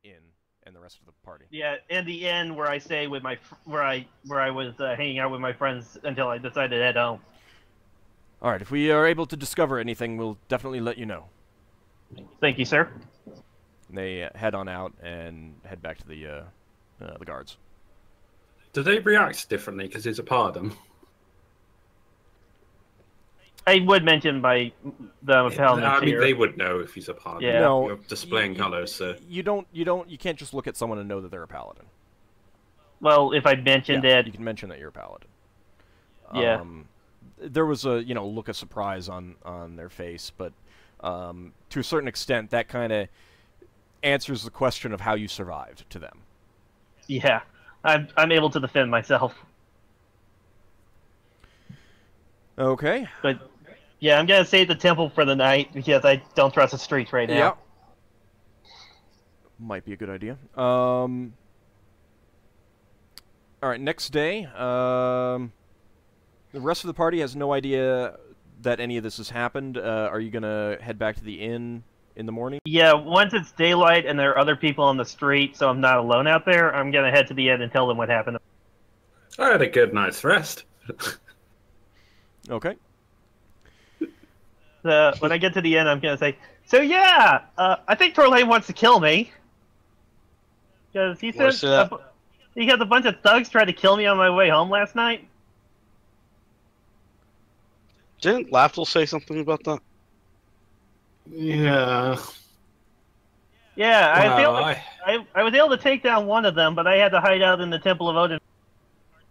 inn and the rest of the party. Yeah, in the inn where I stay with my where I was hanging out with my friends until I decided to head home. All right, if we are able to discover anything, we'll definitely let you know. Thank you, sir. And they head on out and head back to the guards. Do they react differently because he's a paladin? I would mention the paladin. I mean, they would know if he's a paladin. Yeah. No, you're displaying colors, so you can't just look at someone and know that they're a paladin. Well, if I mentioned it, you can mention that you're a paladin. Yeah. There was a look of surprise on their face, but to a certain extent, that kind of answers the question of how you survived to them. Yeah, I'm able to defend myself. Okay. But yeah, I'm gonna save the temple for the night because I don't trust the streets right now. Yeah. Might be a good idea. All right, next day. The rest of the party has no idea that any of this has happened. Are you gonna head back to the inn in the morning? Yeah, once it's daylight and there are other people on the street, so I'm not alone out there, I'm gonna head to the inn and tell them what happened. I had a good night's rest. Okay. When I get to the inn, I'm gonna say, "So yeah, I think Torlane wants to kill me because he said he had a bunch of thugs try to kill me on my way home last night." Didn't Lafdul say something about that? Yeah. Yeah, I was able to take down one of them, but I had to hide out in the Temple of Odin.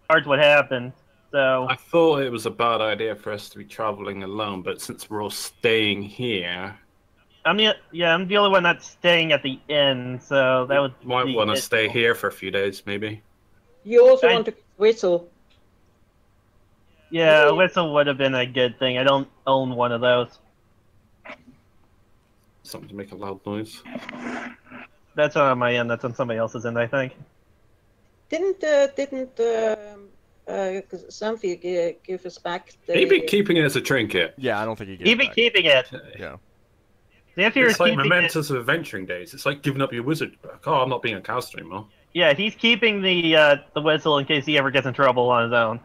Guard what happened. So I thought it was a bad idea for us to be traveling alone, but since we're all staying here, I'm the only one not staying at the inn, so that would might want to stay here for a few days, maybe. You also want to whistle. Yeah, a whistle would have been a good thing. I don't own one of those. Something to make a loud noise. That's not on my end. That's on somebody else's end, I think. Didn't Xanthi give us back the... He'd be keeping it as a trinket. Yeah, I don't think he gave He'd be keeping it. Yeah. It's like mementos of adventuring days. It's like giving up your wizard book. Oh, I'm not being a caster anymore. Yeah, he's keeping the whistle in case he ever gets in trouble on his own.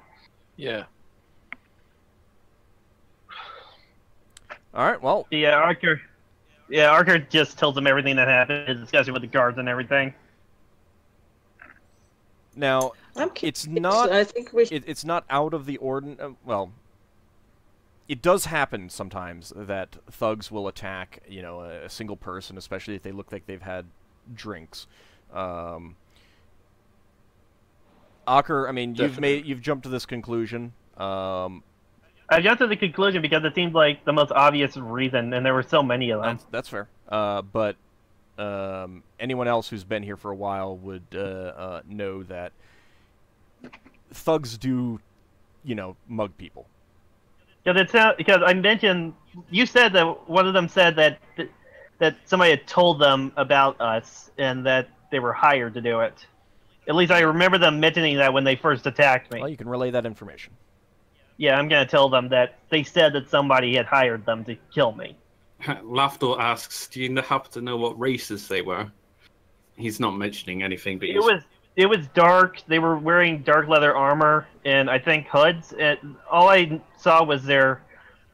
Yeah. All right. Well. Yeah, Ockar just tells him everything that happened, his discussion with the guards and everything. Now, it's not. I think it's not out of the ordinary. Well, it does happen sometimes that thugs will attack, a single person, especially if they look like they've had drinks. Ockar, I mean, you've jumped to this conclusion. I jumped to the conclusion because it seemed like the most obvious reason, and there were so many of them. That's fair. But anyone else who's been here for a while would know that thugs do, mug people. Because I mentioned, you said that one of them said that somebody had told them about us and that they were hired to do it. At least I remember them mentioning that when they first attacked me. Well, you can relay that information. Yeah, I'm going to tell them that they said that somebody had hired them to kill me. Lafdul asks, do you happen to know what races they were? He's not mentioning anything, but it was dark. They were wearing dark leather armor and I think hoods. And all I saw was their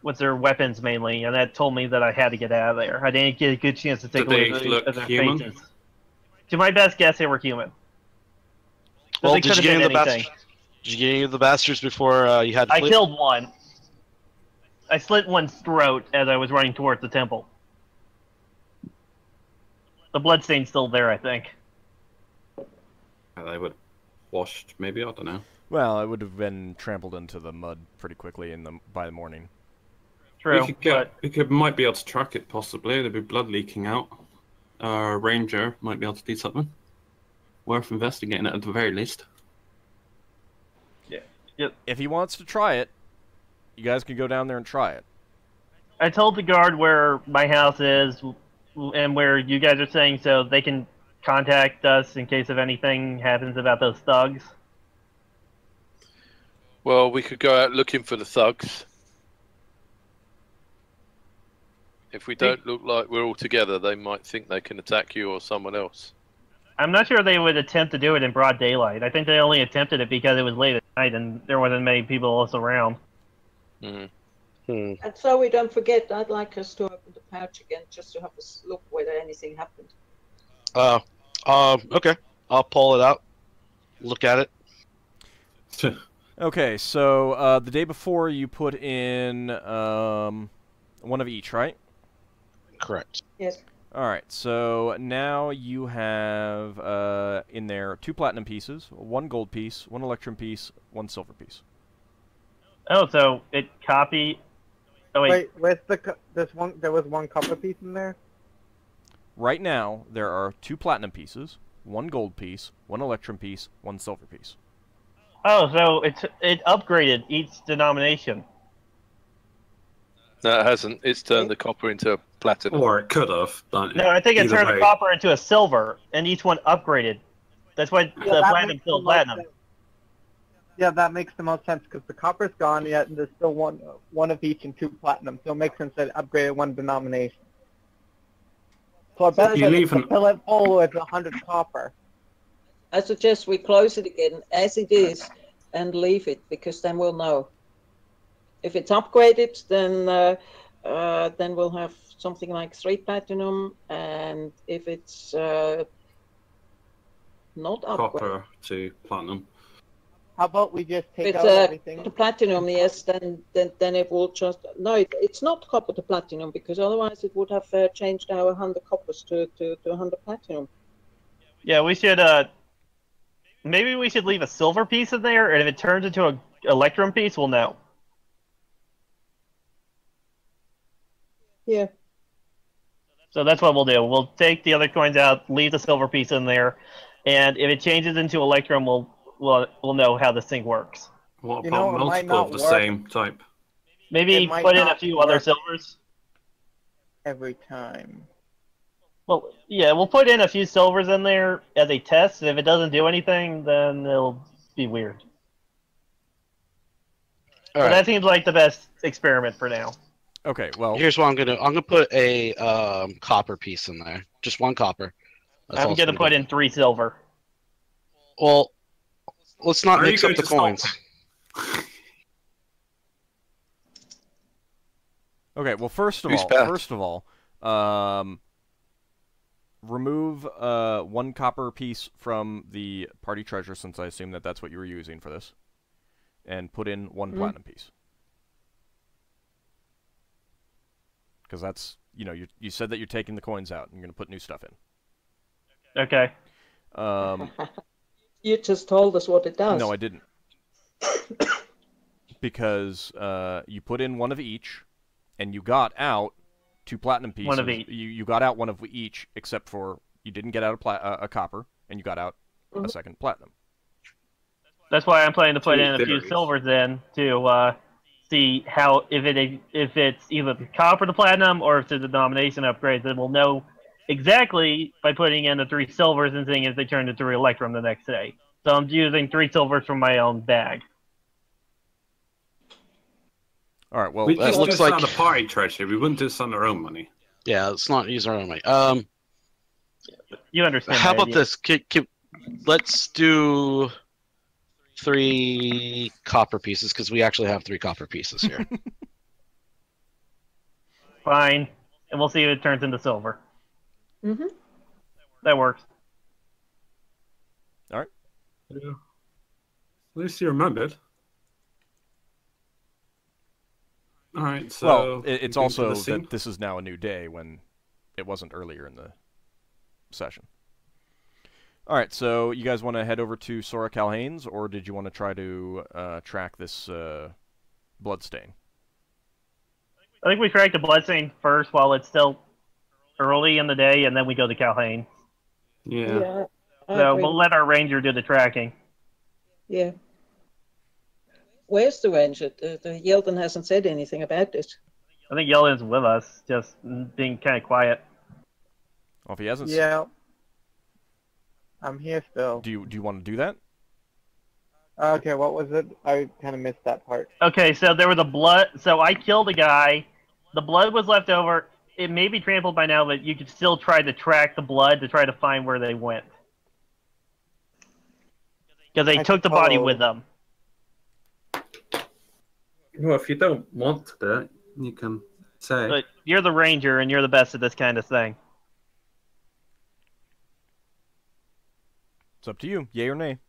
weapons mainly, and that told me that I had to get out of there. I didn't get a good chance to take a look at their faces. To my best guess, they were human. Well, did you get any of the bastards before you had to flee? I killed one. I slit one's throat as I was running towards the temple. The bloodstain's still there, I think. They would washed, maybe, I don't know. Well, it would have been trampled into the mud pretty quickly by the morning. True. We might be able to track it, possibly. There'd be blood leaking out. Our ranger might be able to do something. Worth investigating it at the very least. Yeah. Yep. If he wants to try it, you guys can go down there and try it. I told the guard where my house is and where you guys are saying, so they can contact us in case if anything happens about those thugs. Well, we could go out looking for the thugs. If we don't look like we're all together, they might think they can attack you or someone else. I'm not sure they would attempt to do it in broad daylight. I think they only attempted it because it was late at night and there wasn't many people else around. Hmm. And so we don't forget, I'd like us to open the pouch again just to have a look whether anything happened. Okay. I'll pull it out. Look at it. Okay, so the day before you put in one of each, right? Correct. Yes. Alright, so now you have in there 2 platinum pieces, 1 gold piece, 1 electrum piece, 1 silver piece. Oh, so it copied... Oh, wait, where's there was 1 copper piece in there? Right now, there are 2 platinum pieces, 1 gold piece, 1 electrum piece, 1 silver piece. Oh, so it upgraded each denomination. No, it hasn't. It's turned the copper into platinum. Or it could have. No, I think it turned the copper into a silver, and each one upgraded. That's why the platinum still platinum. Yeah, that makes the most sense because the copper's gone yet, and there's still one of each and 2 platinum. So it makes sense that it upgraded 1 denomination. So I bet to fill it full with 100 copper. I suggest we close it again as it is and leave it, because then we'll know. If it's upgraded, then we'll have something like 3 platinum, and if it's not upgraded, copper to platinum. How about we just take out it's everything? to platinum, yes, then it will just... No, it's not copper to platinum, because otherwise it would have changed our 100 coppers to 100 platinum. Yeah, we should... maybe we should leave a silver piece in there, and if it turns into an electrum piece, we'll know. Yeah. So that's what we'll do. We'll take the other coins out, leave the silver piece in there, and if it changes into electrum, we'll know how this thing works. What about multiple of the same type? Maybe put in a few other silvers. Every time. Well, yeah, we'll put in a few silvers in there as a test, and if it doesn't do anything, then it'll be weird. So that seems like the best experiment for now. Okay, well... Here's what I'm gonna put a copper piece in there. Just 1 copper. I'm gonna put in 3 silver. Well, let's not mix up the coins. Okay, well, first of all, remove 1 copper piece from the party treasure, since I assume that that's what you were using for this, and put in 1 platinum piece. Because that's, you said that you're taking the coins out and you're going to put new stuff in. Okay. You just told us what it does. No, I didn't. Because you put in 1 of each, and you got out 2 platinum pieces. 1 of each. You got out 1 of each, except for you didn't get out a copper, and you got out a second platinum. That's why I'm planning to put in a few silvers in to see how if it's either the copper to platinum or if it's a denomination upgrade. Then we'll know exactly by putting in the 3 silvers and seeing if they turn into electrum the next day. So I'm using 3 silvers from my own bag. All right. Well, We that just looks do this like on the party treasure. We wouldn't do this on our own money. Yeah, let's not use our own money. You understand? How about this? Let's do 3 copper pieces, because we actually have 3 copper pieces here. Fine, and we'll see if it turns into silver. Mm-hmm. That works. All right. Yeah. At least you remembered. All right. So well, it's also that this is now a new day when it wasn't earlier in the session. All right, so you guys want to head over to Sora Calhane's, or did you want to try to track this bloodstain? I think we track the bloodstain first while it's still early in the day, and then we go to Calhane. Yeah. So we'll let our ranger do the tracking. Yeah. Where's the ranger? The Yeldin hasn't said anything about this. I think Yeldin's with us, just being kind of quiet. Well, if he hasn't... Yeah. I'm here still. Do you want to do that? Okay, what was it? I kind of missed that part. Okay, so there was a blood... So I killed a guy. The blood was left over. It may be trampled by now, but you could still try to track the blood to try to find where they went. Because they took the body with them. Well, if you don't want to do it, you can say. But you're the ranger, and you're the best at this kind of thing. It's up to you, yay or nay.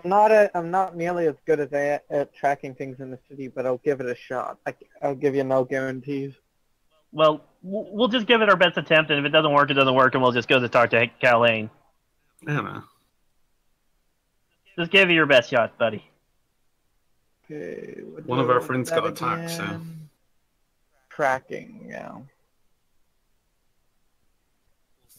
I'm not nearly as good as at tracking things in the city, but I'll give it a shot. I'll give you no guarantees. Well, we'll just give it our best attempt, and if it doesn't work, it doesn't work, and we'll just go to talk to Callahan. I don't know. Just give it your best shot, buddy. Okay. One of our friends got attacked, so. Tracking, yeah.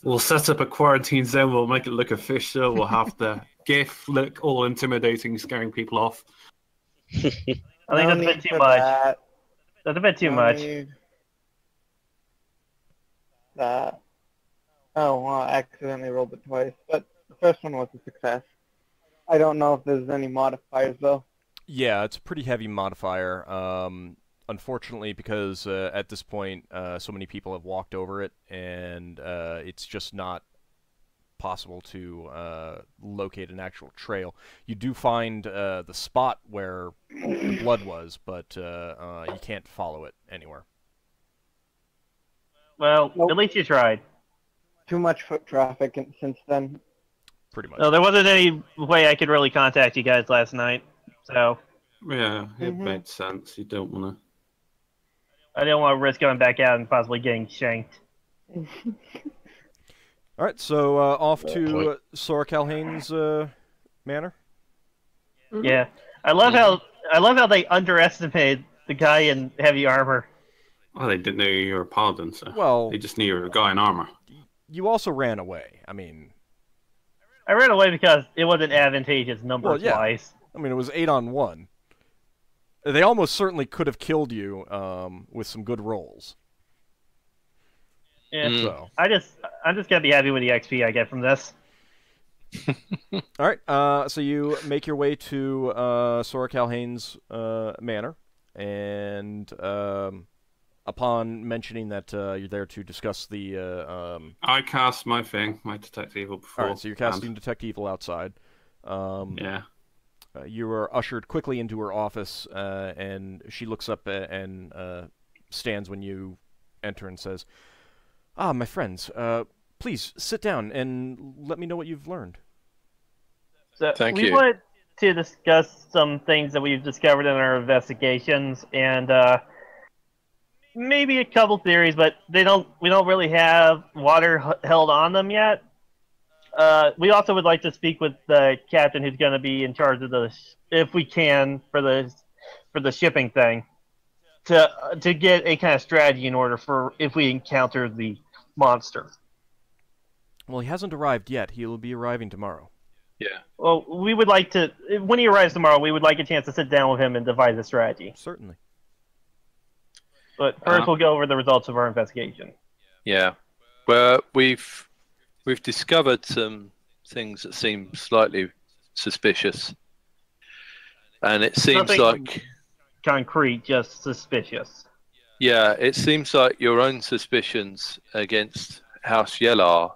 We'll set up a quarantine zone, we'll make it look official, we'll have the Giff look all intimidating, scaring people off. I think that's a bit too much. That's a bit too much. That. Oh, well, I accidentally rolled it twice, but the first one was a success. I don't know if there's any modifiers, though. Yeah, it's a pretty heavy modifier. Unfortunately, because at this point, so many people have walked over it, and it's just not possible to locate an actual trail. You do find the spot where the blood was, but you can't follow it anywhere. Well, at least you tried. Too much foot traffic since then. Pretty much. No, there wasn't any way I could really contact you guys last night, so... Yeah, it made sense. You don't want to... I didn't want to risk going back out and possibly getting shanked. Alright, so off to Sora Calhane's manor? Yeah. I love how they underestimated the guy in heavy armor. Well, they didn't know you were a paladin, so... Well... They just knew you were a guy in armor. You also ran away. I mean... I ran away because it wasn't advantageous numbers-wise. I mean, it was 8-on-1. They almost certainly could have killed you with some good rolls. Yeah. So. I'm just gonna be happy with the XP I get from this. All right. So you make your way to Sora Calhane's manor, and upon mentioning that you're there to discuss the... I cast my thing, my Detect Evil before. Alright, so you're casting Detect Evil outside. Yeah. You are ushered quickly into her office, and she looks up and stands when you enter and says, "Ah, my friends, please sit down and let me know what you've learned." So Thank you. We wanted to discuss some things that we've discovered in our investigations, and maybe a couple theories, but we don't really have water held on them yet. We also would like to speak with the captain who's going to be in charge of if we can, for the shipping thing, to get a kind of strategy in order for if we encounter the monster. Well, he hasn't arrived yet. He'll be arriving tomorrow. Yeah. Well, we would like to, when he arrives tomorrow, we would like a chance to sit down with him and devise a strategy. Certainly. But first, we'll go over the results of our investigation. Yeah. Well, we've discovered some things that seem slightly suspicious, and it seems Nothing like concrete, just suspicious. Yeah, it seems like your own suspicions against House Yellar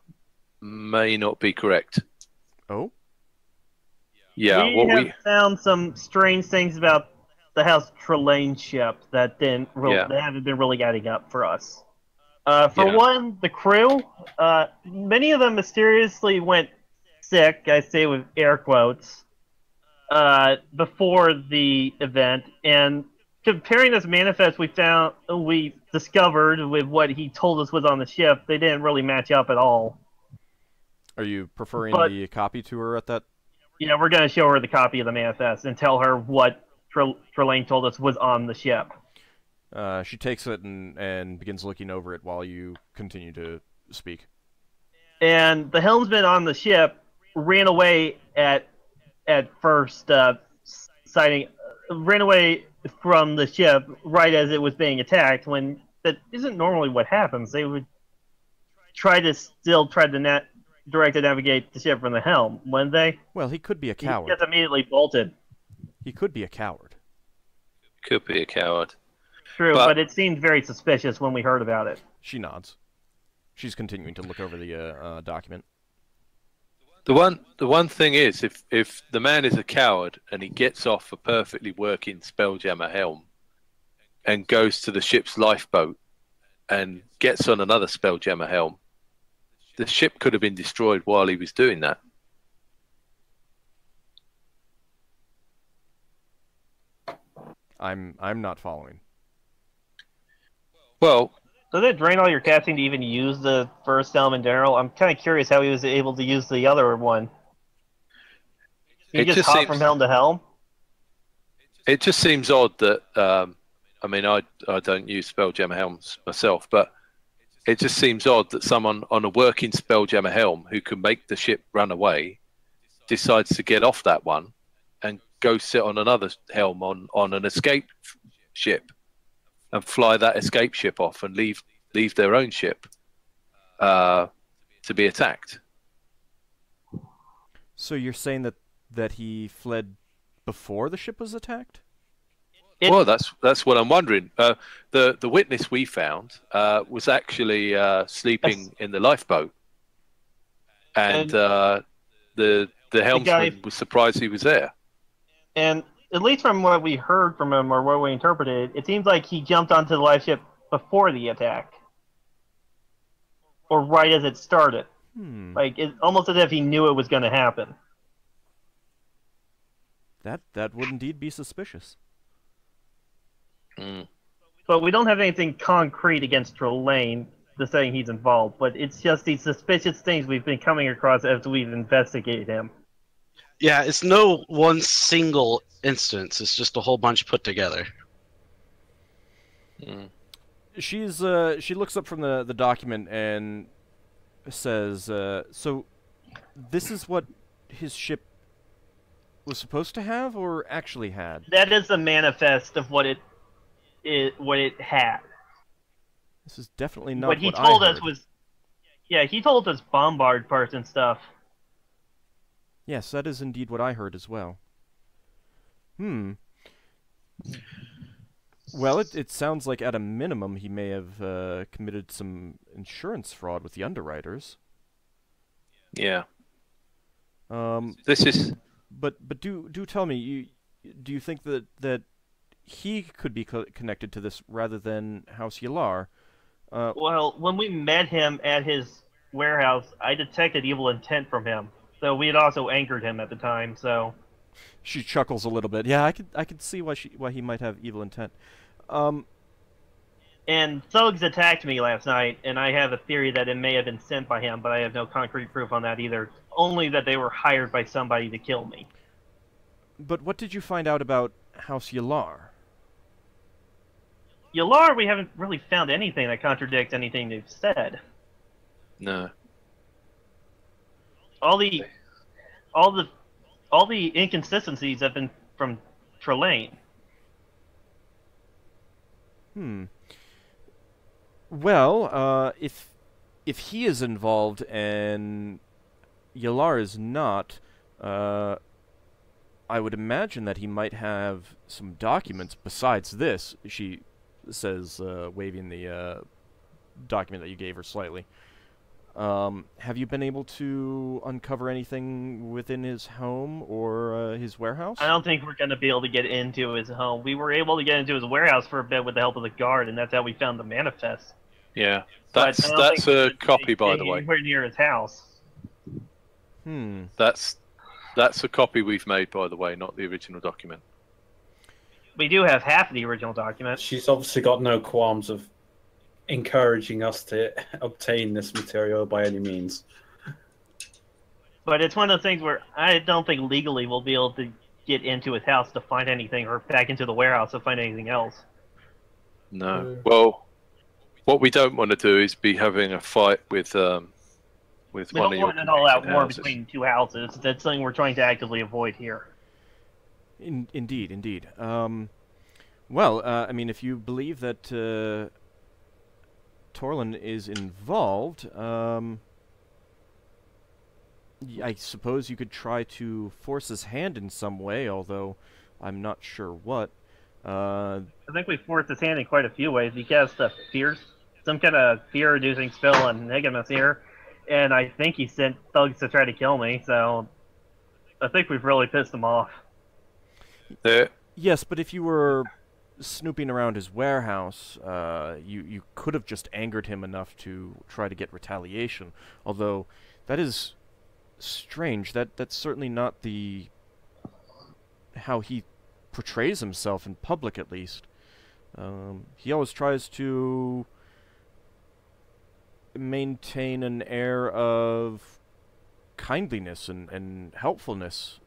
may not be correct. Oh? Yeah, we have found some strange things about the House Trelane ship that haven't been really adding up for us. One, the crew, many of them mysteriously went sick, I say with air quotes, before the event, and comparing this manifest we discovered with what he told us was on the ship, they didn't really match up at all. Are you preferring the copy to her at that? Yeah, we're going to show her the copy of the manifest and tell her what Trelane told us was on the ship. She takes it and begins looking over it while you continue to speak. And the helmsman on the ship ran away at first sighting, ran away from the ship right as it was being attacked, when that isn't normally what happens. They would try to direct and navigate the ship from the helm, wouldn't they? Well, he could be a coward. He gets immediately bolted. He could be a coward. Could be a coward. True, but it seemed very suspicious when we heard about it. She nods. She's continuing to look over the document. The one thing is, if the man is a coward and he gets off a perfectly working Spelljammer helm and goes to the ship's lifeboat and gets on another Spelljammer helm, the ship could have been destroyed while he was doing that. I'm not following. Well, does it drain all your casting to even use the first helm in general? I'm kind of curious how he was able to use the other one. He just hop from helm to helm? It just seems odd that, I mean, I don't use Spelljammer helms myself, but it just seems odd that someone on a working Spelljammer helm who can make the ship run away decides to get off that one and go sit on another helm on an escape ship and fly that escape ship off and leave their own ship to be attacked. So you're saying that he fled before the ship was attacked? Well, that's what I'm wondering. The witness we found was actually sleeping in the lifeboat, and the helmsman was surprised he was there. And at least from what we heard from him or what we interpreted, it seems like he jumped onto the life ship before the attack, or right as it started. Like it's almost as if he knew it was going to happen. That would indeed be suspicious. But we don't have anything concrete against Trelane to saying he's involved, but it's just these suspicious things we've been coming across as we've investigated him. Yeah, it's no one single instance. It's just a whole bunch put together. She looks up from the document and says, so this is what his ship was supposed to have or actually had? That is the manifest of what it had. This is definitely not what he what told I us heard. was, yeah, he told us bombard parts and stuff. Yes, that is indeed what I heard as well. Well, it sounds like at a minimum he may have committed some insurance fraud with the underwriters. Yeah. This is. But do tell me, do you think that he could be connected to this rather than House Yalar? Well, when we met him at his warehouse, I detected evil intent from him. So we had also anchored him at the time. So she chuckles a little bit. Yeah, I could see why he might have evil intent. And thugs attacked me last night, and I have a theory that it may have been sent by him, but I have no concrete proof on that either. Only that they were hired by somebody to kill me. But what did you find out about House Yalar? Yalar, we haven't really found anything that contradicts anything they've said. No. All the inconsistencies have been from Trelane. Well, if he is involved and Yalar is not, I would imagine that he might have some documents besides this. She says, waving the document that you gave her slightly. Have you been able to uncover anything within his home or his warehouse? I don't think we're going to be able to get into his home. We were able to get into his warehouse for a bit with the help of the guard, and that's how we found the manifest. Yeah, that's a copy, by the way. Anywhere near his house. That's a copy we've made, by the way, not the original document. We do have half of the original document. She's obviously got no qualms of encouraging us to obtain this material by any means. But it's one of those things where I don't think legally we'll be able to get into his house to find anything, or back into the warehouse to find anything else. No. Well, what we don't want to do is be having a fight with one of your. We don't want an all-out war houses. between two houses. That's something we're trying to actively avoid here. Indeed. Well, I mean, if you believe that Torlin is involved, I suppose you could try to force his hand in some way, although I'm not sure what. I think we forced his hand in quite a few ways. He cast some kind of fear-reducing spell on Higgimus here, and I think he sent thugs to try to kill me. So I think we've really pissed him off. Yes, but if you were snooping around his warehouse, you could have just angered him enough to try to get retaliation. Although that is strange. That's certainly not how he portrays himself in public, at least. He always tries to maintain an air of kindliness and helpfulness.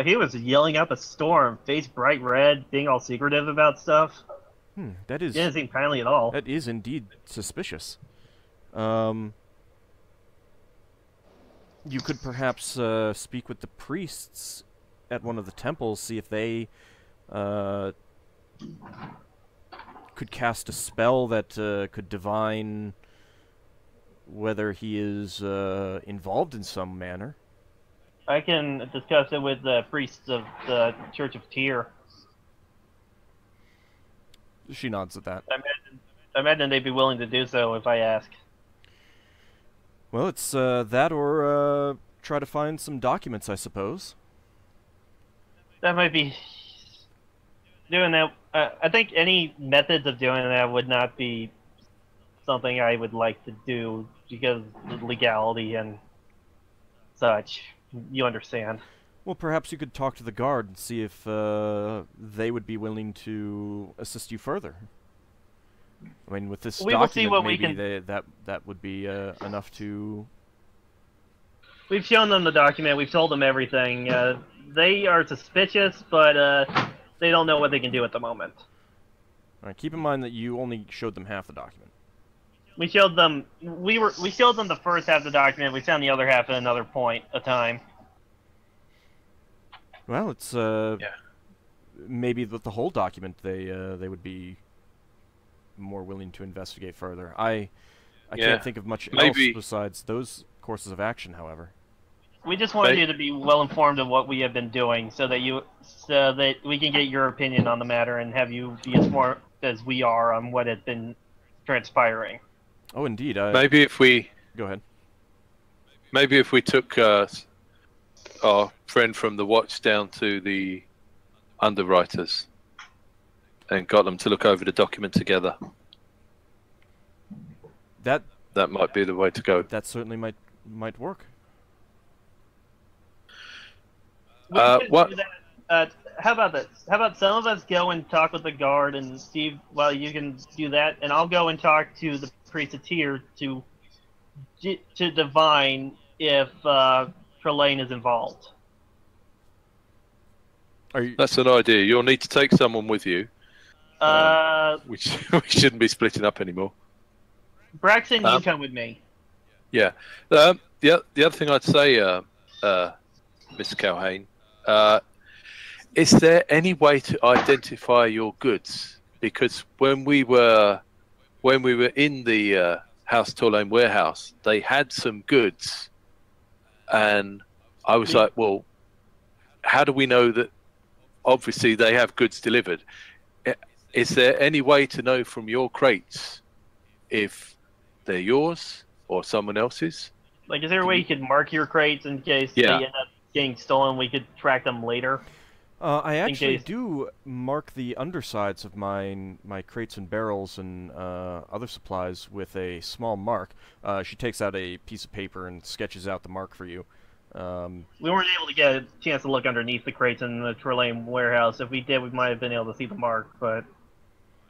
He was yelling up a storm, face bright red, being all secretive about stuff. That is... He didn't seem kindly at all. That is indeed suspicious. You could perhaps speak with the priests at one of the temples, see if they could cast a spell that could divine whether he is involved in some manner. I can discuss it with the priests of the Church of Tyr. She nods at that. I imagine they'd be willing to do so if I ask. Well, it's that or try to find some documents, I suppose. That might be... Doing that... I think any methods of doing that would not be something I would like to do because of legality and such. You understand. Well, perhaps you could talk to the guard and see if they would be willing to assist you further. I mean, with this document, maybe that would be enough to... We've shown them the document. We've told them everything. They are suspicious, but they don't know what they can do at the moment. All right, keep in mind that you only showed them half the document. We showed them. We showed them the first half of the document. We found the other half at another point of time. Well, it's maybe with the whole document they would be more willing to investigate further. I can't think of much else besides those courses of action. However, we just wanted you to be well informed of what we have been doing, so that we can get your opinion on the matter and have you be as smart as we are on what has been transpiring. Oh, indeed. Maybe if we... Go ahead. Maybe if we took our friend from the watch down to the underwriters and got them to look over the document together. That might be the way to go. That certainly might work. What? How about this? How about some of us go and talk with the guard, and Steve, well, you can do that, and I'll go and talk to the priest of Tyr to divine if Trelane is involved. That's an idea. You'll need to take someone with you. We shouldn't be splitting up anymore. Braxon, you come with me. Yeah. The other thing I'd say, Mr. Calhane, is there any way to identify your goods? Because when we were in the House Torlane warehouse, they had some goods, and I was like, well, how do we know that? Obviously, they have goods delivered. Is there any way to know from your crates if they're yours or someone else's? Like, is there a way you could mark your crates in case they end up getting stolen? We could track them later. I actually do mark the undersides of my crates and barrels and other supplies with a small mark. She takes out a piece of paper and sketches out the mark for you. We weren't able to get a chance to look underneath the crates in the Trelane warehouse. If we did, we might have been able to see the mark, but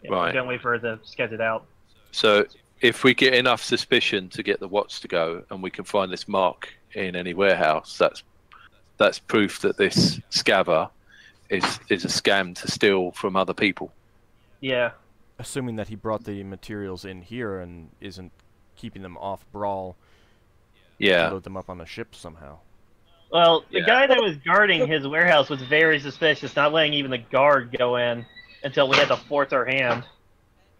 we can't wait for her to sketch it out. So if we get enough suspicion to get the watch to go, and we can find this mark in any warehouse, that's proof that this Scavver is a scam to steal from other people. Yeah. Assuming that he brought the materials in here and isn't keeping them off Brawl. Yeah. To load them up on a ship somehow. Well, the guy that was guarding his warehouse was very suspicious, not letting even the guard go in until we had to force our hand.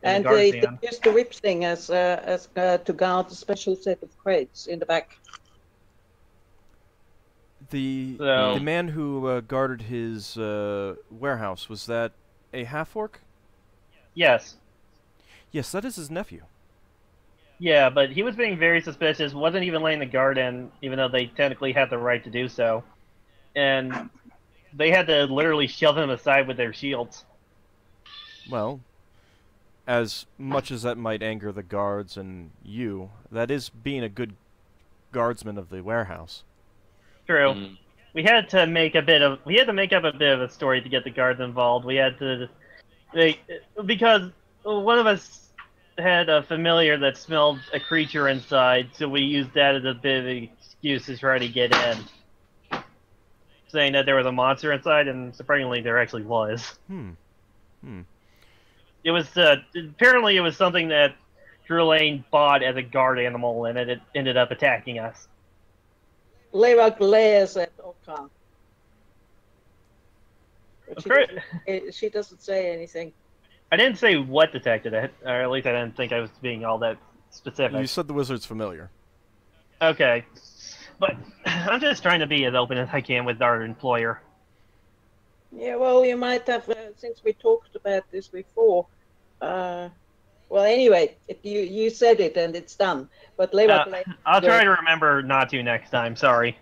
And they used the whip thing as to guard a special set of crates in the back. The man who guarded his warehouse, was that a half-orc? Yes. Yes, that is his nephew. Yeah, but he was being very suspicious, wasn't even laying the guard in, even though they technically had the right to do so. And they had to literally shove him aside with their shields. Well, as much as that might anger the guards and you, that is being a good guardsman of the warehouse. True. We had to make up a bit of a story to get the guards involved. We had to because one of us had a familiar that smelled a creature inside, so we used that as a bit of an excuse to try to get in. Saying that there was a monster inside, and surprisingly there actually was. It was apparently it was something that Drew Lane bought as a guard animal, and it ended up attacking us. Leva glares at Ockar. She doesn't say anything. I didn't say what detected it, or at least I didn't think I was being all that specific. You said the wizard's familiar. Okay. But I'm just trying to be as open as I can with our employer. Yeah, well, you might have, since we talked about this before. Well, anyway, you said it and it's done. But I'll try to remember not to next time. Sorry.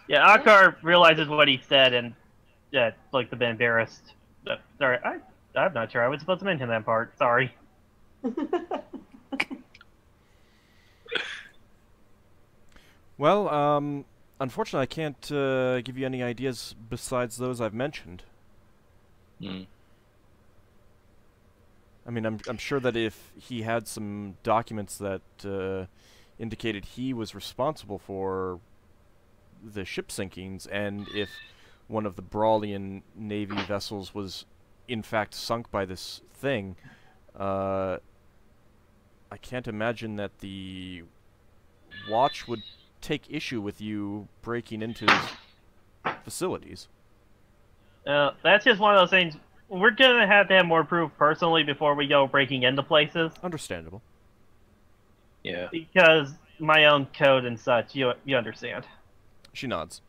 Yeah, Ockar realizes what he said and looked a bit embarrassed. Sorry, I'm not sure I was supposed to mention that part. Sorry. Well, unfortunately, I can't give you any ideas besides those I've mentioned. I mean, I'm sure that if he had some documents that indicated he was responsible for the ship sinkings, and if one of the Brawlian Navy vessels was in fact sunk by this thing, I can't imagine that the Watch would take issue with you breaking into his facilities. That's just one of those things. We're gonna have to have more proof personally before we go breaking into places. Understandable. Yeah. Because my own code and such, you understand. She nods.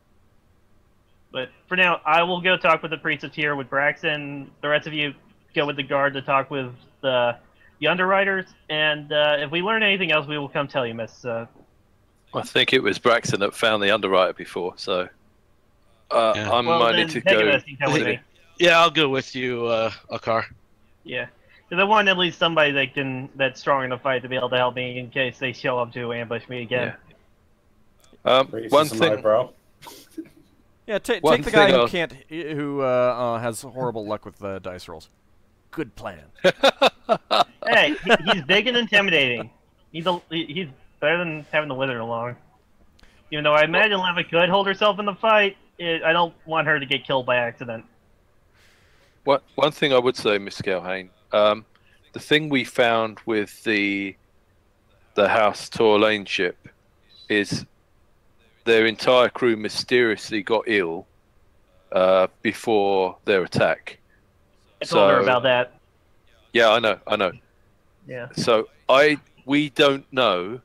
But for now, I will go talk with the priestess here with Braxon. The rest of you go with the guard to talk with the underwriters. And if we learn anything else, we will come tell you, Miss. I think it was Braxon that found the underwriter before, so I'm minded to go. Yeah, I'll go with you, Ockar. Yeah, the one at least somebody that's strong enough fight to be able to help me in case they show up to ambush me again. Yeah. One thing, bro. Yeah, take the guy who has horrible luck with dice rolls. Good plan. Hey, he's big and intimidating. He's better than having the wizard along. Even though I imagine Leva could hold herself in the fight, I don't want her to get killed by accident. One thing I would say, Miss Scalhane, the thing we found with the House Tor Lane ship is their entire crew mysteriously got ill before their attack. I told her about that. Yeah, I know. Yeah. So we don't know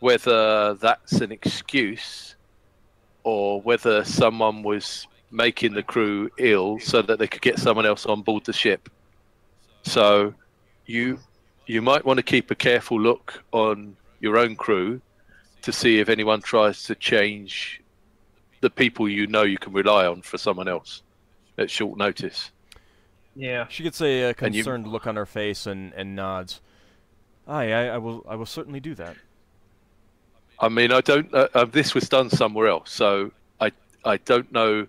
whether that's an excuse or whether someone was making the crew ill so that they could get someone else on board the ship. So you might want to keep a careful look on your own crew to see if anyone tries to change the people you know you can rely on for someone else at short notice. Yeah. She gets a concerned look on her face and nods. Aye, I will certainly do that. I mean, I don't. This was done somewhere else, so I don't know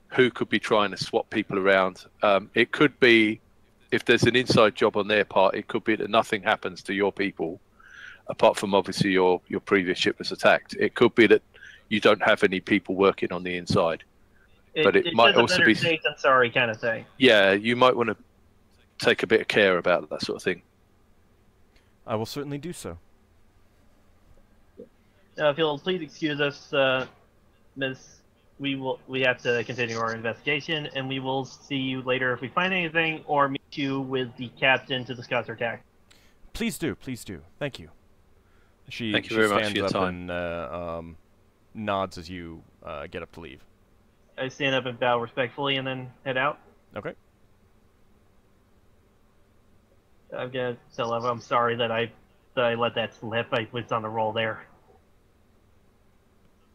who could be trying to swap people around. It could be, if there's an inside job on their part, it could be that nothing happens to your people, apart from obviously your previous ship was attacked. It could be that you don't have any people working on the inside. But it might also be safe than sorry kind of thing. Yeah, you might want to take a bit of care about that sort of thing. I will certainly do so. If you'll please excuse us, Miss, we have to continue our investigation, and we will see you later if we find anything, or meet you with the captain to discuss our attack. Please do, please do. Thank you. Thank you very much for your time. And nods as you get up to leave. I stand up and bow respectfully, and then head out. Okay. I'm gonna tell Eva I'm sorry that I I let that slip. I was on the roll there.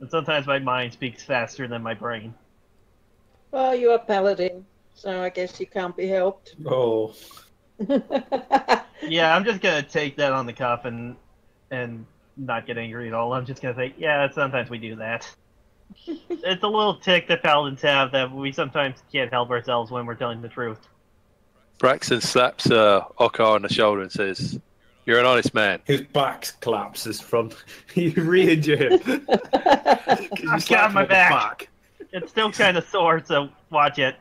And sometimes my mind speaks faster than my brain. Well, you're a paladin, so I guess you can't be helped. Oh. Yeah, I'm just gonna take that on the cuff and not get angry at all. I'm just gonna say, yeah, sometimes we do that. It's a little tick that paladins have that we sometimes can't help ourselves when we're telling the truth. Braxon slaps Ockar on the shoulder and says, "You're an honest man." His back collapses from you re-injured him. I got my back. It's still kind of sore, so watch it.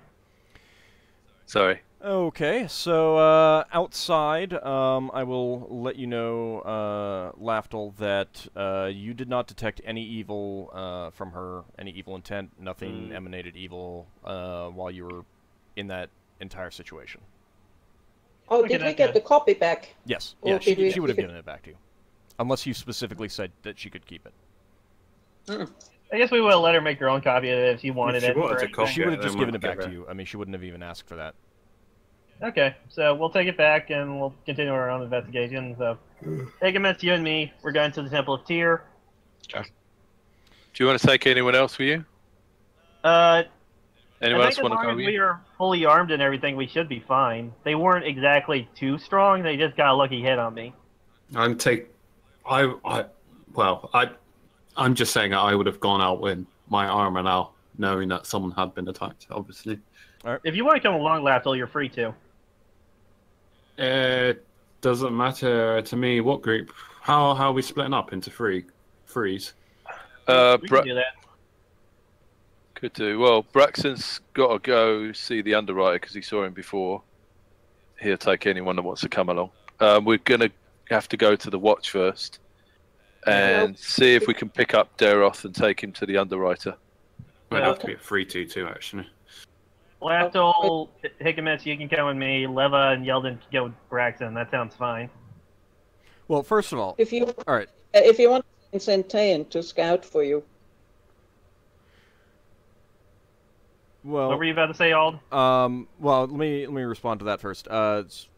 Sorry. Okay, so outside, I will let you know, Lafdul, that you did not detect any evil from her, any evil intent. Nothing emanated evil while you were in that entire situation. Oh, did we get the copy back? Yes, Or yeah, did we she would have keep it? given it back to you. Unless you specifically said that she could keep it. I guess we would have let her make her own copy of it if she wanted If she it. wanted or to anything. copy She would have just then given we'll it back give to her. you. I mean, she wouldn't have even asked for that. Okay, so we'll take it back and we'll continue our own investigation. So, Higgimus, you and me, we're going to the Temple of Tyr. Do you want to take anyone else with you? Anyone I else think as want to long go as with we you? are fully armed and everything, we should be fine. They weren't exactly too strong. They just got a lucky hit on me. I'm just saying that I would have gone out with my armor now, knowing that someone had been attacked, obviously. If you want to come along, Lafdul, you're free to. It doesn't matter to me what group. How are we splitting up into threes? We can do that. Could do. Well, Braxton's got to go see the underwriter because he saw him before. He'll take anyone that wants to come along. We're going to have to go to the watch first and see if we can pick up Daroth and take him to the underwriter. Might have to be a 3-2-2, actually. Lafdul, Higgimus, you can come with me. Leva and Yeldin can go with Braxon. That sounds fine. Well, first of all, If you all right. If you want Centean to scout for you. Well, What were you about to say, Ald? well, let me respond to that first. It's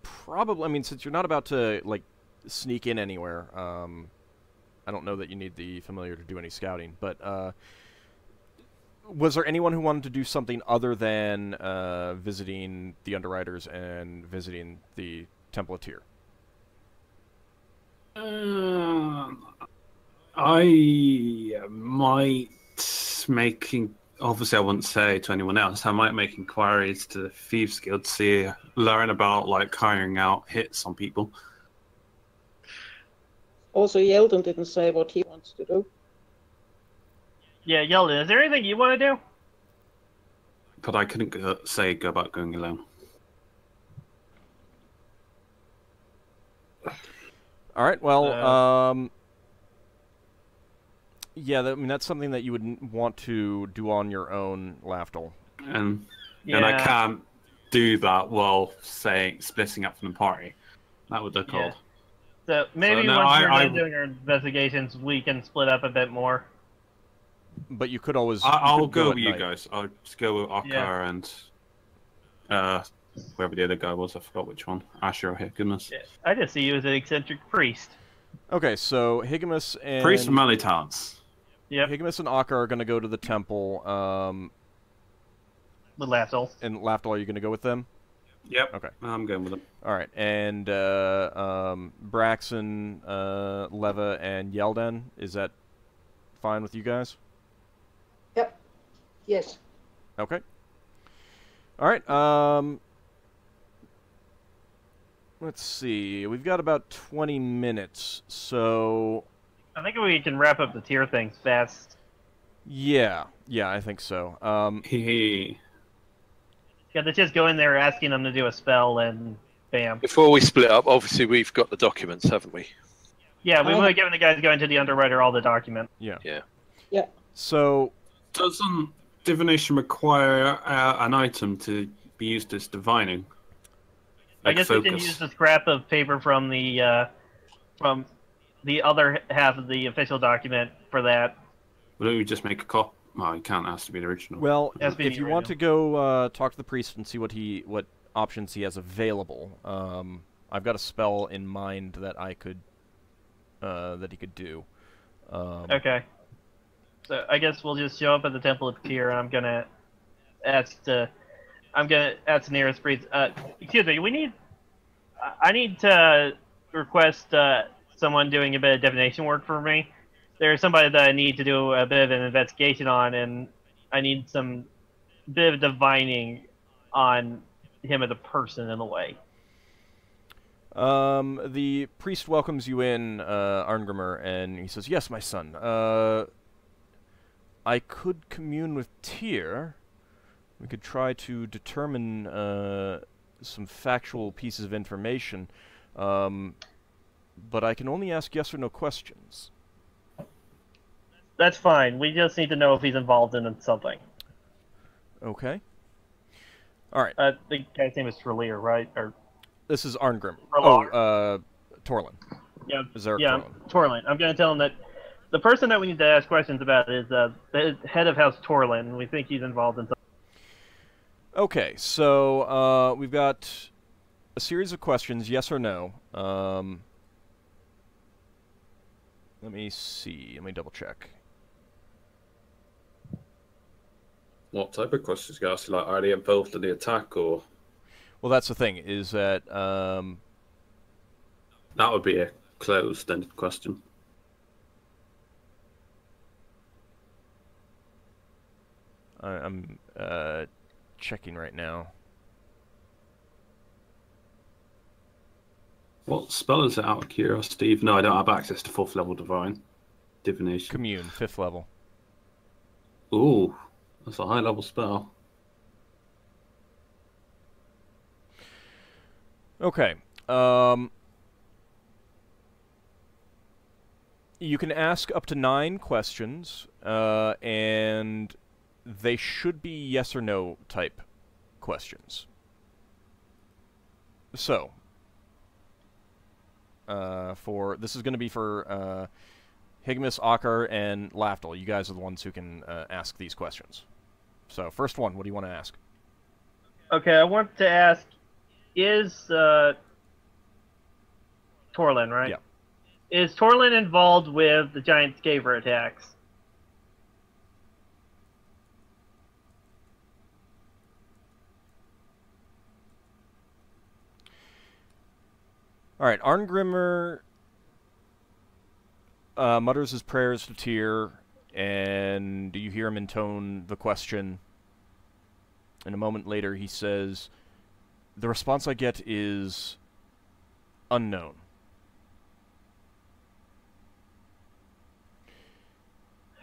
probably, I mean, since you're not about to like sneak in anywhere, I don't know that you need the familiar to do any scouting. But was there anyone who wanted to do something other than visiting the underwriters and visiting the Temple of Tyr? I might making. Obviously, I wouldn't say to anyone else. I might make inquiries to the Thieves Guild, learn about like carrying out hits on people. Also, Yeldin didn't say what he wants to do. Yeah, Yeldin, is there anything you want to do? But I couldn't go about going alone. All right. Well, yeah, I mean, that's something that you would want to do on your own, Lafdul. And I can't do that while splitting up from the party. That would look odd. So maybe once we're done doing our investigations, we can split up a bit more. But you could always. I'll go with you guys. I'll just go with Ockar and whoever the other guy was. I forgot which one. Asher or Higgimus. Yeah. I just see you as an eccentric priest. Okay, so Higgimus and priest from melee talents. Yeah, Higgimus and Ockar are going to go to the temple. With Lafdul. And Lafdul, are you going to go with them? Yep. Okay. I'm going with them. All right, and Braxon, Leva, and Yeldin, is that fine with you guys? Yep. Yes. Okay. All right. Let's see. We've got about 20 minutes, so I think we can wrap up the tier things fast. Yeah, I think so. Yeah, let's just go in there asking them to do a spell and bam. Before we split up, obviously we've got the documents, haven't we? Yeah, we would have given the guys going to the underwriter all the documents. Yeah. Yeah. So doesn't divination require an item to be used as divining? I guess we can use the scrap of paper from the other half of the official document for that. Why don't we just make a copy? Well, you can't ask to be the original. Well, if you want to go talk to the priest and see what options he has available, I've got a spell in mind that I could, that he could do. Okay. So I guess we'll just show up at the Temple of Tyr, and I'm gonna ask the nearest priest. Excuse me. I need to request someone doing a bit of divination work for me. There's somebody that I need to do a bit of an investigation on, and I need some bit of divining on him as a person in a way. The priest welcomes you in, Arngrimr, and he says, "Yes, my son. I could commune with Tyr. We could try to determine some factual pieces of information, but I can only ask yes or no questions." That's fine. We just need to know if he's involved in something. Okay. All right. The guy's name is Trelier, right? Or this is Arngrim. Trelaar. Oh, Torlin. Yeah. Torlin. Torlin. I'm going to tell him that the person that we need to ask questions about is the head of House Torlin. We think he's involved in something. Okay, so we've got a series of questions, yes or no. Let me see. Let me double check. What type of questions you ask? Like, are they involved in the attack, or? Well, that's the thing. Is that that would be a closed-ended question. I'm checking right now. What spell is it, out of curiosity? No, I don't have access to 4th level divine divination. Commune, 5th level. Ooh, that's a high level spell. Okay. You can ask up to 9 questions, and they should be yes or no type questions. So, this is going to be for Higgimus, Ockar, and Lafdul. You guys are the ones who can ask these questions. So, first one, what do you want to ask? Okay, I want to ask, is Torlin, right? Yeah. Is Torlin involved with the giant Scavver attacks? All right, Arngrimr mutters his prayers to Tyr, and you hear him intone the question. And a moment later, he says, "The response I get is unknown."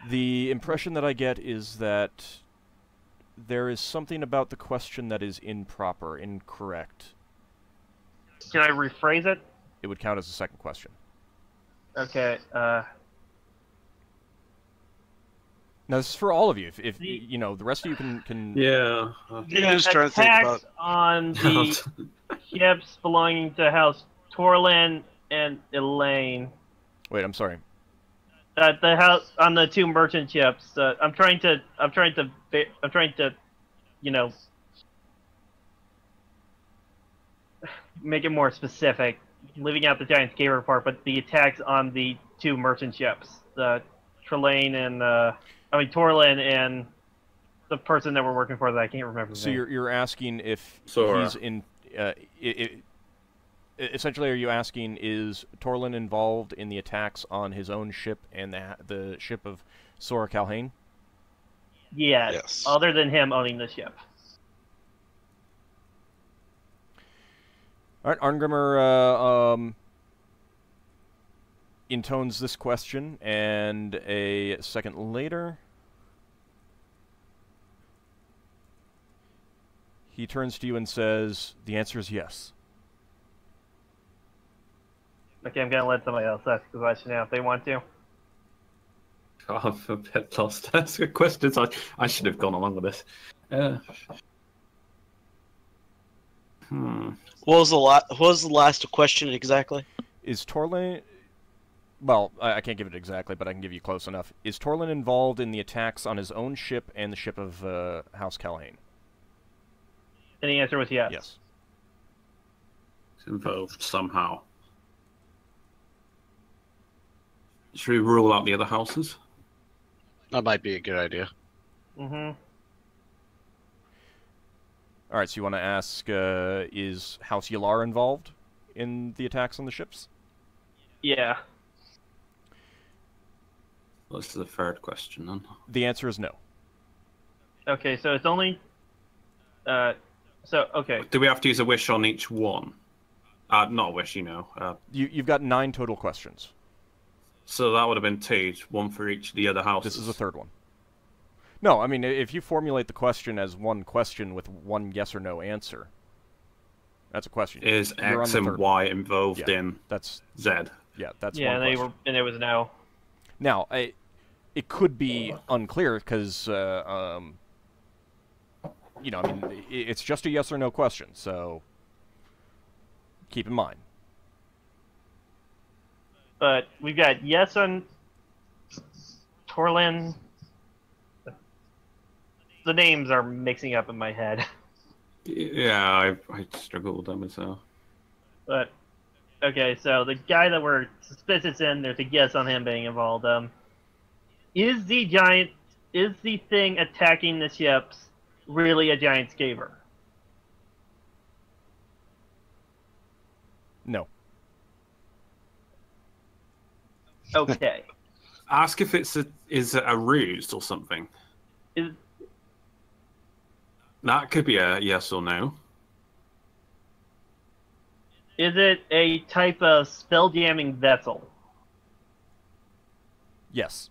The impression that I get is that there is something about the question that is improper, incorrect. Can I rephrase it? It would count as a second question. Okay. Now, this is for all of you. If you know, the rest of you can... Yeah. Just trying to think about on the ships belonging to House Torlin and Elaine. Wait, I'm sorry. The house on the 2 merchant ships. I'm trying to, you know, make it more specific, leaving out the giant Scavver part, but the attacks on the 2 merchant ships, the Torlin and the person that we're working for that I can't remember his name. So you're asking if Sora. he's in... essentially, are you asking, is Torlin involved in the attacks on his own ship and the ship of Sora Calhane? Yes. Other than him owning the ship. All right, Arngrimr intones this question, and a second later, he turns to you and says, "The answer is yes." Okay, I'm gonna let somebody else ask the question now if they want to. Oh, I'm a bit lost. That's good questions. I should have gone along with this. What was the last question exactly? Is Torlin... Well, I can't give it exactly, but I can give you close enough. Is Torlin involved in the attacks on his own ship and the ship of House Calhane? And the answer was yes. Yes. involved somehow. Should we rule out the other houses? That might be a good idea. Mm-hmm. All right, so you want to ask, is House Yalar involved in the attacks on the ships? Yeah. Well, this is the third question, then. The answer is no. Okay, so it's only... okay. Do we have to use a wish on each one? Not a wish, You've got 9 total questions. So that would have been 2, one for each of the other houses. This is the third one. No, I mean, if you formulate the question as one question with one yes or no answer, that's a question. Is X and Y involved in that's Z? Yeah, that's yeah, one question. and it was no. Now, it could be unclear because, I mean, it's just a yes or no question, so keep in mind. But we've got yes on Torlin. The names are mixing up in my head. Yeah, I struggle with them as well. But, okay, so the guy that we're suspicious in, there's a yes on him being involved. Is the thing attacking the ships really a giant Scavver? No. Okay. Ask if is it a ruse or something. That could be a yes or no. Is it a type of spell-jamming vessel? Yes.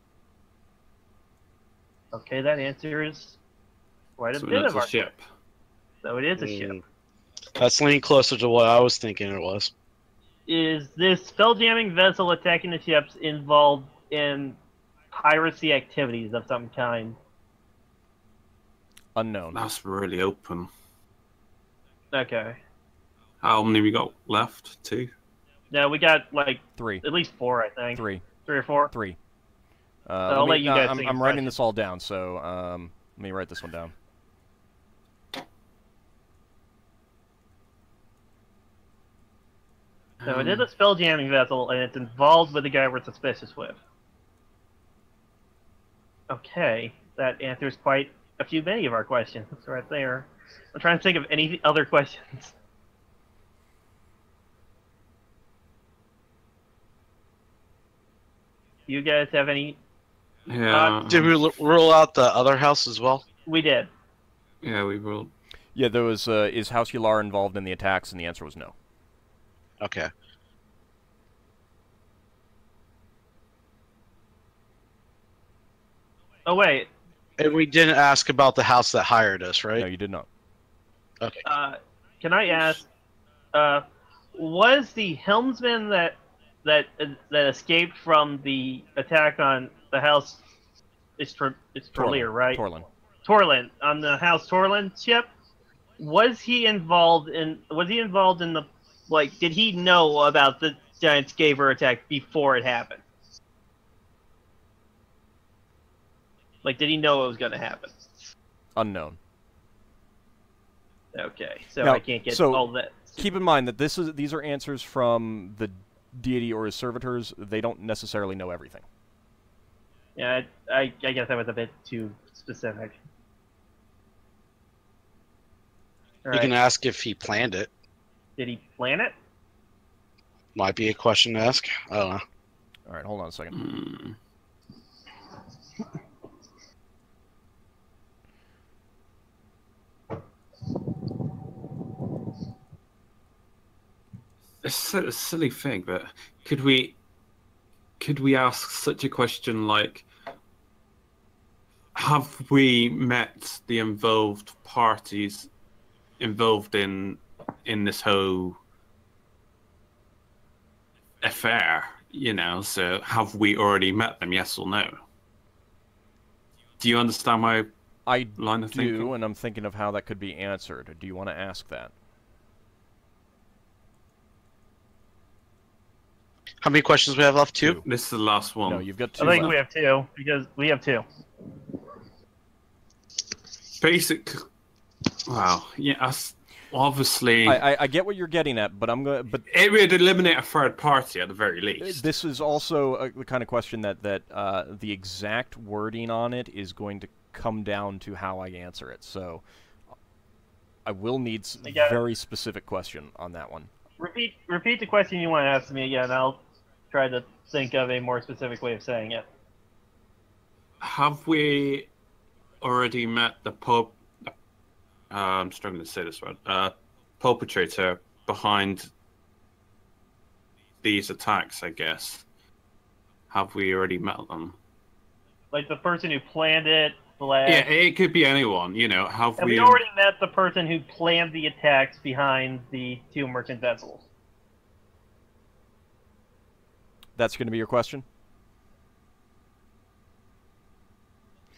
Okay, that answer is quite a So bit it's of a our ship. So it is a ship. That's leaning closer to what I was thinking it was. Is this spell-jamming vessel attacking the ships involved in piracy activities of some kind? Unknown. That's really open. Okay. How many we got left? 2? No, we got like 3. at least 4, I think. 3. 3 or 4. 3. I'll let you guys think I'm of writing questions. this all down, so let me write this one down. So it is a spell-jamming vessel, and it's involved with the guy we're suspicious with. Okay, that answers quite many of our questions right there. I'm trying to think of any other questions. You guys have any? Yeah. Did we rule out the other house as well? We did. Yeah, we ruled. Yeah, there was, is House Yalar involved in the attacks, and the answer was no. Okay. Oh, wait. And we didn't ask about the house that hired us, right? No, you did not. Okay. Can I ask, was the helmsman that escaped from the attack on the house, it's Torlir, right? Torlin, on the House Torlin ship, was he involved in the, like, did he know about the giant Scavver attack before it happened? Like, did he know it was going to happen? Unknown. Okay, so Now, I can't get all that. Keep in mind that these are answers from the deity or his servitors. They don't necessarily know everything. Yeah, I guess that was a bit too specific. All You right. can ask if he planned it. Did he plan it? Might be a question to ask. I don't know. All right, hold on a second. It's a silly thing, but could we ask such a question like, have we met the involved parties involved in this whole affair? So have we already met them? Yes or no? Do you understand my line of thinking? And I'm thinking of how that could be answered. Do you want to ask that? How many questions we have left? 2? This is the last one. No, you've got 2 I think left. we have 2, because we have 2. Basic. Wow. Yeah. obviously, I get what you're getting at, but but it would eliminate a third party at the very least. This is also the kind of question that the exact wording on it is going to come down to how I answer it. So I will need a very specific question on that one. Repeat the question you want to ask me again. I'll try to think of a more specific way of saying it. Have we already met the I'm struggling to say this word. Perpetrator behind these attacks, I guess. Have we already met them? Like the person who planned it? Yeah, it could be anyone, you know. Have we already met the person who planned the attacks behind the 2 merchant vessels? That's going to be your question?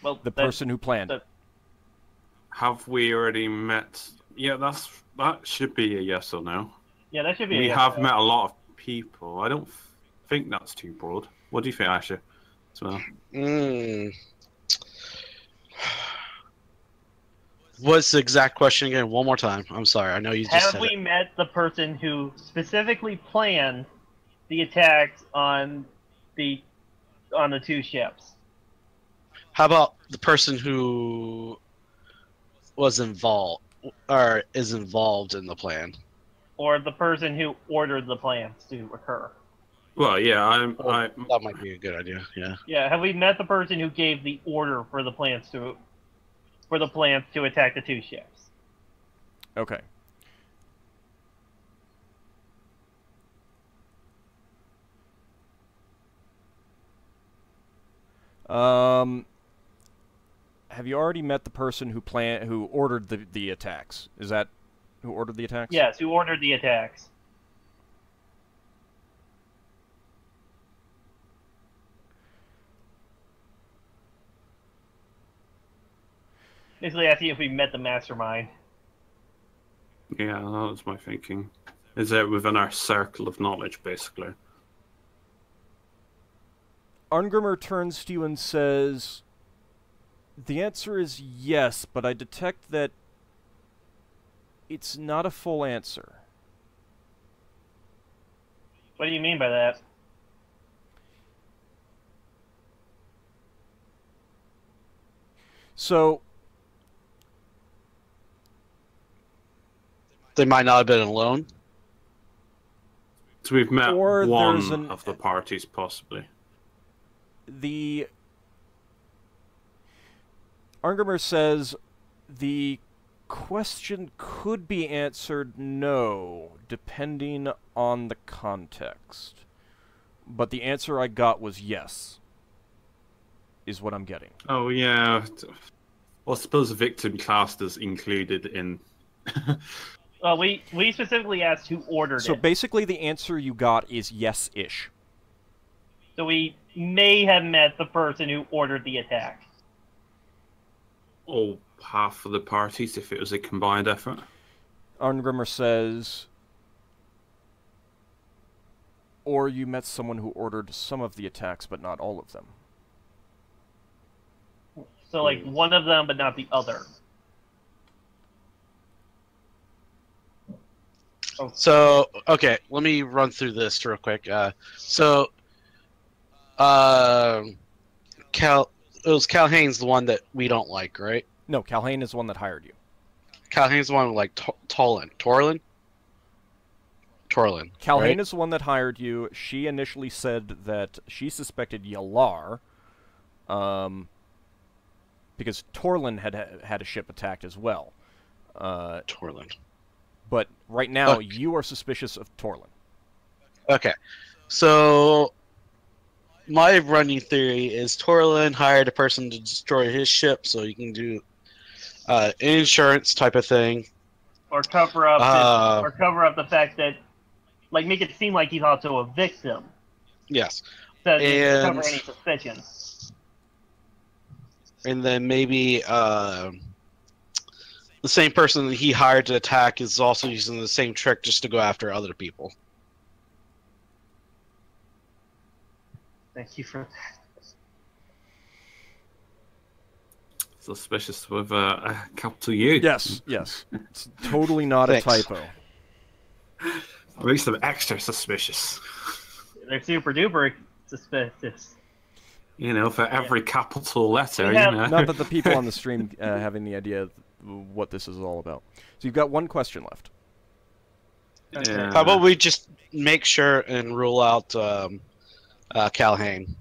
Well, the person who planned it. Have we already met... Yeah, that should be a yes or no. Yeah, that should be a yes. We have met a lot of people. I don't think that's too broad. What do you think, Asher? As well? What's the exact question again? One more time. I'm sorry. I know you just said it. Have we met the person who specifically planned the attacks on the 2 ships? How about the person who was involved or is involved in the plan? Or the person who ordered the plans to occur? Well, yeah, that might be a good idea. Yeah. Yeah. Have we met the person who gave the order for the plans to attack the 2 ships? Okay. Have you already met the person who ordered the attacks? Is that who ordered the attacks? Yes, who ordered the attacks. Basically asking if we met the mastermind. Yeah, that was my thinking. Is it within our circle of knowledge, basically? Arngrimmer turns to you and says, the answer is yes, but I detect that it's not a full answer. What do you mean by that? So... They might not have been alone. So we've met one of the parties, possibly. The... Arngrimmer says the question could be answered no, depending on the context. But the answer I got was yes, is what I'm getting. Oh, yeah. Well, I suppose the victim classed as included in... Well, we specifically asked who ordered it. So basically the answer you got is yes-ish. So we may have met the person who ordered the attack. Or half of the parties, if it was a combined effort. Arngrimmer says... Or you met someone who ordered some of the attacks, but not all of them. So, like, one of them, but not the other. Oh. So, okay, let me run through this real quick. It was Calhane's the one that we don't like, right? No, Calhane is the one that hired you. Calhane's the one like Torlin. Calhane is the one that hired you. She initially said that she suspected Yalar, because Torlin had a ship attacked as well. Torlin. But right now, you are suspicious of Torlin. Okay. So, my running theory is Torlin hired a person to destroy his ship so you can do insurance type of thing. Or cover up the fact that, like, make it seem like he's also a victim. Yes. So to cover any suspicion. And then maybe the same person that he hired to attack is also using the same trick just to go after other people. Thank you for that. Suspicious with a capital U. Yes, yes. It's totally not Thanks. a typo. At least I'm extra suspicious. They're super duper suspicious. You know, for every capital letter, We have- you know. Not that the people on the stream have any idea of what this is all about. So you've got one question left. Yeah. How about we just make sure and rule out Calhain?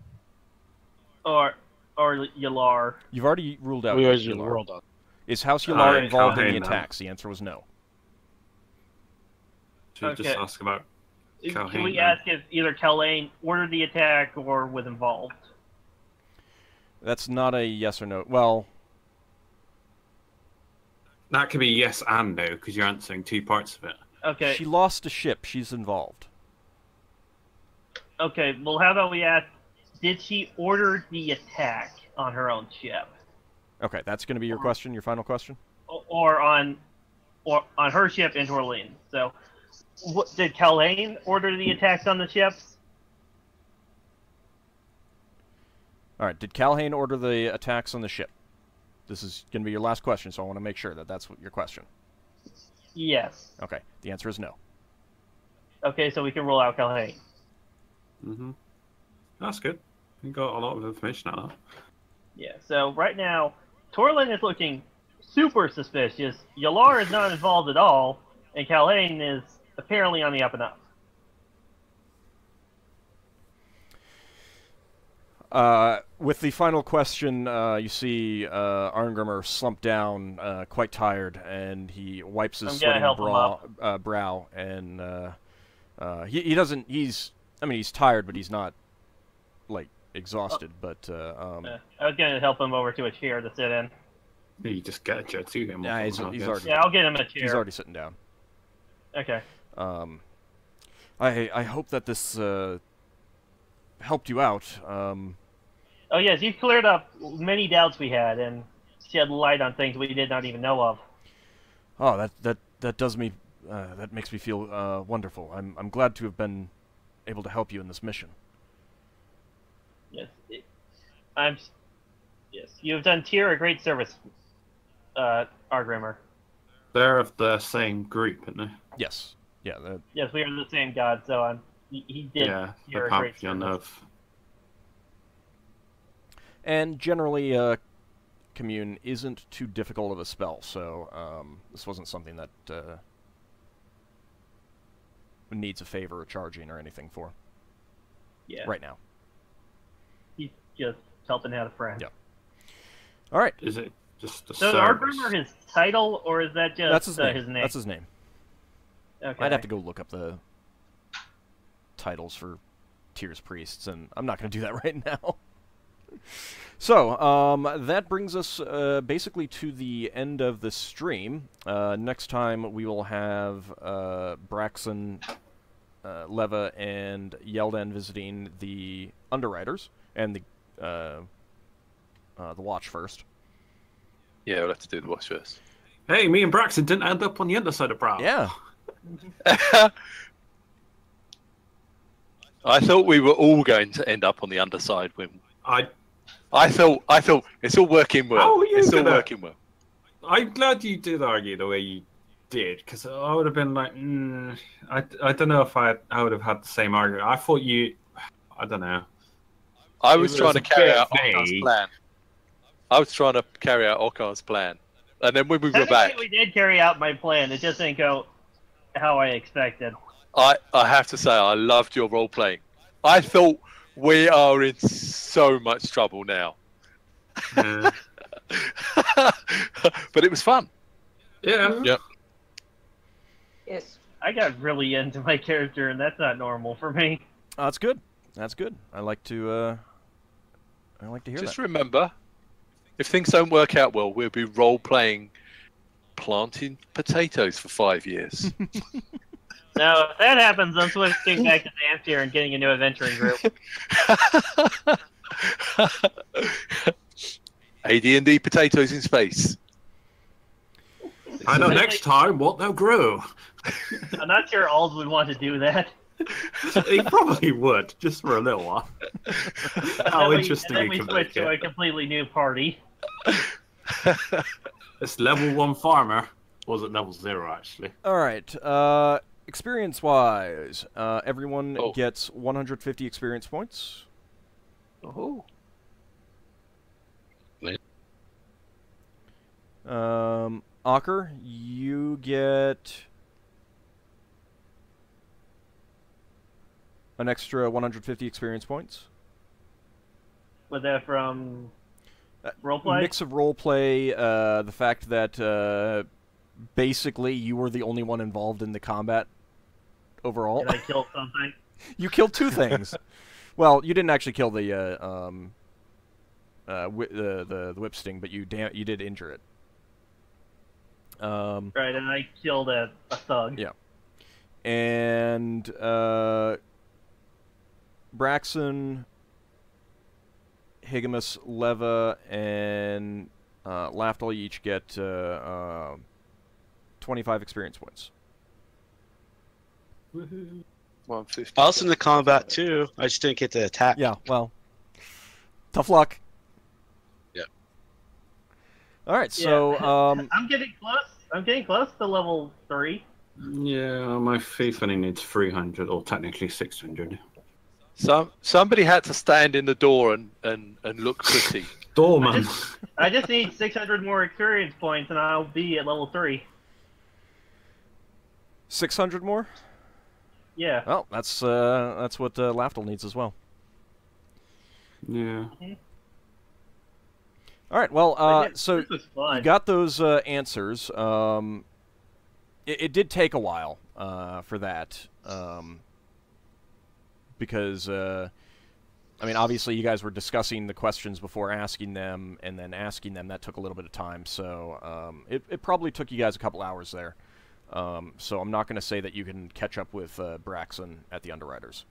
Or Yalar. You've already ruled out We already Yalar. ruled out. Is House Yalar Alright, involved in the Calhain, then. attacks? The answer was no. Should we just Okay. ask about Can Calhain, we then? ask if either Calhain ordered the attack or was involved? That's not a yes or no. Well, That could be yes and no, because you're answering two parts of it. Okay. she lost a ship. She's involved. Okay. Well, how about we ask? Did she order the attack on her own ship, Okay, that's going to be your question, your final question? or on her ship in Torlin? So, did Calhain order the attacks on the ships? All right, did Calhain order the attacks on the ship? This is going to be your last question, so I want to make sure that that's your question. Yes. Okay, the answer is no. Okay, so we can rule out Calhain. Mm-hmm. That's good. You got a lot of information out of that. Yeah. So right now, Torlin is looking super suspicious. Yalar is not involved at all, and Calhain is apparently on the up and up. With the final question, you see Arngrimmer slump down, quite tired, and he wipes his I'm gonna sweating help him brow, and he doesn't. He's tired, but he's not like exhausted. But I was gonna help him over to a chair to sit in. You just get a chair to him. Yeah, or he's something, I already- guess. Yeah, I'll get him a chair. he's already sitting down. Okay. I hope that this helped you out. Oh yes, you've cleared up many doubts we had and shed light on things we did not even know of. Oh, that does me. That makes me feel wonderful. I'm glad to have been able to help you in this mission. Yes. Yes, you have done Tyr a great service, Argrimmer. They're of the same group, aren't they? Yes. Yeah. Yes, we are the same god, so he did Yeah, Tyr the a great pantheon service. of. And generally, commune isn't too difficult of a spell, so this wasn't something that needs a favor or charging or anything for. Yeah. Right now. He's just helping out a friend. Yeah. All right. Is it just a So is service? Argrimmer his title, or is that just That's his name. his name? That's his name. Okay. I'd have to go look up the titles for Tyr's priests, and I'm not going to do that right now. So, that brings us basically to the end of the stream. Next time we will have Braxon, Leva, and Yeldin visiting the Underwriters and the Watch first. Yeah, we'll have to do the watch first. Hey, me and Braxton didn't end up on the underside of Brow. Yeah. I thought we were all going to end up on the underside when I thought it's all working well. How are you It's all gonna- working well. I'm glad you did argue the way you did, because I would have been like, I don't know if I would have had the same argument. I thought I don't know. I was It trying was to a carry bit out Ockar's vague. plan. I was trying to carry out Ockar's plan, and then when we were Technically, back, we did carry out my plan. It just didn't go how I expected. I have to say I loved your role playing. I thought we are in so much trouble now, Uh, but it was fun. yeah. Yep. Yes. I got really into my character, and that's not normal for me. That's good. That's good. I like to hear Just that. remember, if things don't work out well, we'll be role playing planting potatoes for 5 years. Now, if that happens, I'm switching back to Xanthir and getting a new adventuring group. AD&D potatoes in space. I know next time what they'll grow. I'm not sure Ald would want to do that. He probably would, just for a little while. How And then interesting we he can switch make to a it. completely new party. This level 1 farmer was at level 0 actually. All right. Experience-wise, everyone Oh. gets 150 experience points. Oh. Ockar, you get an extra 150 experience points. Was that from roleplay? Mix of roleplay, the fact that basically you were the only one involved in the combat overall. Did I kill something? You killed 2 things. Well, you didn't actually kill the whip sting, but you did injure it. Right, and I killed a thug. Yeah. And Braxon, Higgimus, Leva, and Lafdul each get 25 experience points. 150. I was in the combat too. I just didn't get to attack. Yeah, well, tough luck. Yep. All right, so I'm getting close. I'm getting close to level 3. Yeah, my thief only needs 300, or technically 600. Somebody had to stand in the door and look pretty. Doorman. I just need 600 more experience points, and I'll be at level 3. 600 more. Yeah. Well, that's what Lafdul needs as well. Yeah. All right, well, so this was fun. you got those answers. It did take a while for that, because I mean, obviously, you guys were discussing the questions before asking them, and then asking them. That took a little bit of time, so it probably took you guys a couple hours there. So I'm not going to say that you can catch up with Braxon at the Underwriters.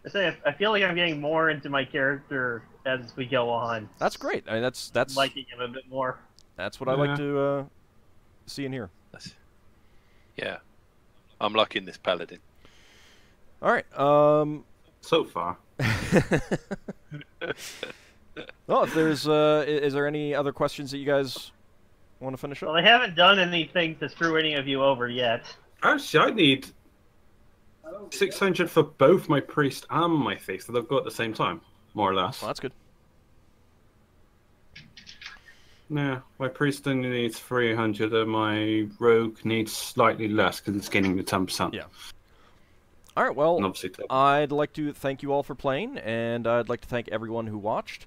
I feel like I'm getting more into my character as we go on. That's great. I mean, that's Liking him a bit more. That's what I like to see and hear. Yeah, I'm liking this paladin. All right. So far. Well, if there's is there any other questions that you guys want to finish up? Well, they haven't done anything to screw any of you over yet. Actually, I need 600 for both my priest and my thief, so they'll go at the same time, more or less. Well, that's good. Yeah, my priest only needs 300, and my rogue needs slightly less because it's gaining the 10%. Yeah. All right, well, And obviously, I'd like to thank you all for playing, and I'd like to thank everyone who watched.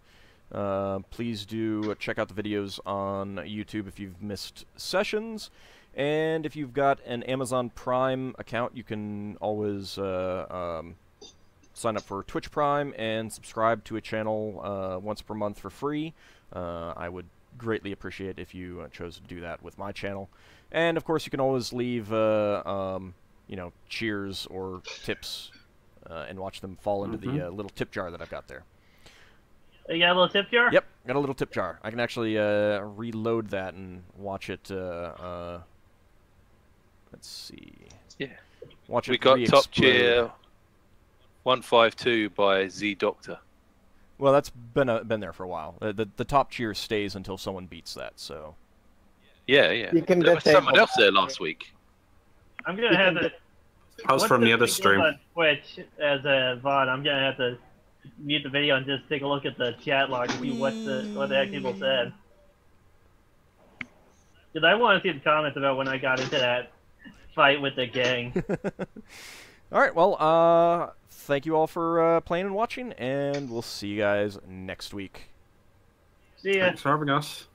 Please do check out the videos on YouTube if you've missed sessions. And if you've got an Amazon Prime account, you can always sign up for Twitch Prime and subscribe to a channel once per month for free. I would greatly appreciate if you chose to do that with my channel. And, of course, you can always leave, you know, cheers or tips and watch them fall into the little tip jar that I've got there. You got a little tip jar? Yep, got a little tip jar. I can actually reload that and watch it. Let's see. Yeah. Watch it. We got top re-explode. tier 152 by Z Doctor. Well, that's been there for a while. The top tier stays until someone beats that. So. Yeah, yeah. You can There was disable someone else that. there last week. I'm gonna have to. I was from the other stream. On Twitch as a VOD, I'm gonna have to mute the video and just take a look at the chat log and see what the heck people said. Because I want to see the comments about when I got into that fight with the gang. All right. Well, thank you all for playing and watching, and we'll see you guys next week. See ya. Thanks for having us.